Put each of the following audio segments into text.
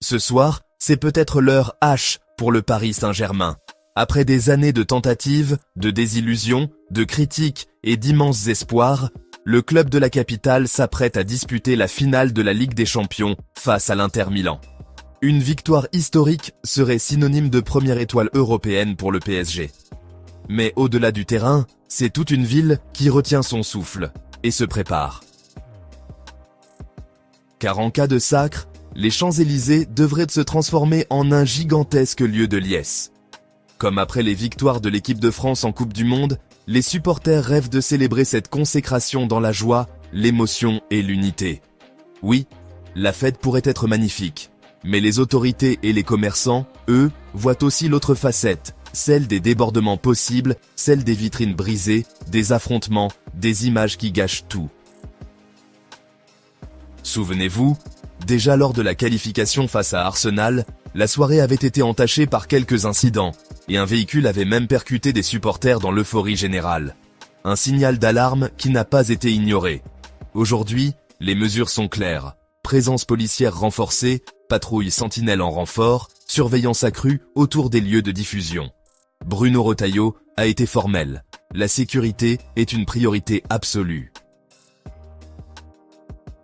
Ce soir, c'est peut-être l'heure H pour le Paris Saint-Germain. Après des années de tentatives, de désillusions, de critiques et d'immenses espoirs, le club de la capitale s'apprête à disputer la finale de la Ligue des Champions face à l'Inter Milan. Une victoire historique serait synonyme de première étoile européenne pour le PSG. Mais au-delà du terrain, c'est toute une ville qui retient son souffle et se prépare. Car en cas de sacre, les Champs-Élysées devraient se transformer en un gigantesque lieu de liesse. Comme après les victoires de l'équipe de France en Coupe du Monde, les supporters rêvent de célébrer cette consécration dans la joie, l'émotion et l'unité. Oui, la fête pourrait être magnifique, mais les autorités et les commerçants, eux, voient aussi l'autre facette, celle des débordements possibles, celle des vitrines brisées, des affrontements, des images qui gâchent tout. Souvenez-vous, déjà lors de la qualification face à Arsenal, la soirée avait été entachée par quelques incidents, et un véhicule avait même percuté des supporters dans l'euphorie générale. Un signal d'alarme qui n'a pas été ignoré. Aujourd'hui, les mesures sont claires. Présence policière renforcée, patrouille sentinelle en renfort, surveillance accrue autour des lieux de diffusion. Bruno Retailleau a été formel. La sécurité est une priorité absolue.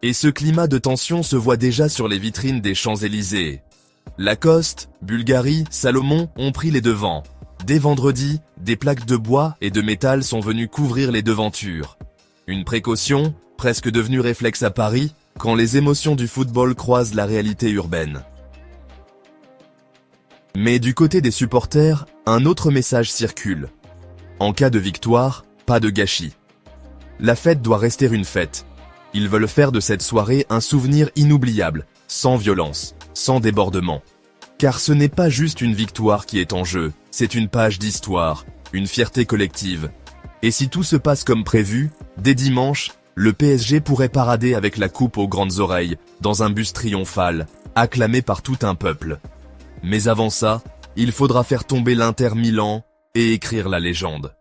Et ce climat de tension se voit déjà sur les vitrines des Champs-Élysées. Lacoste, Bulgari, Salomon ont pris les devants. Dès vendredi, des plaques de bois et de métal sont venues couvrir les devantures. Une précaution, presque devenue réflexe à Paris, quand les émotions du football croisent la réalité urbaine. Mais du côté des supporters, un autre message circule. En cas de victoire, pas de gâchis. La fête doit rester une fête. Ils veulent faire de cette soirée un souvenir inoubliable, sans violence, sans débordement. Car ce n'est pas juste une victoire qui est en jeu, c'est une page d'histoire, une fierté collective. Et si tout se passe comme prévu, dès dimanche, le PSG pourrait parader avec la coupe aux grandes oreilles, dans un bus triomphal, acclamé par tout un peuple. Mais avant ça, il faudra faire tomber l'Inter Milan et écrire la légende.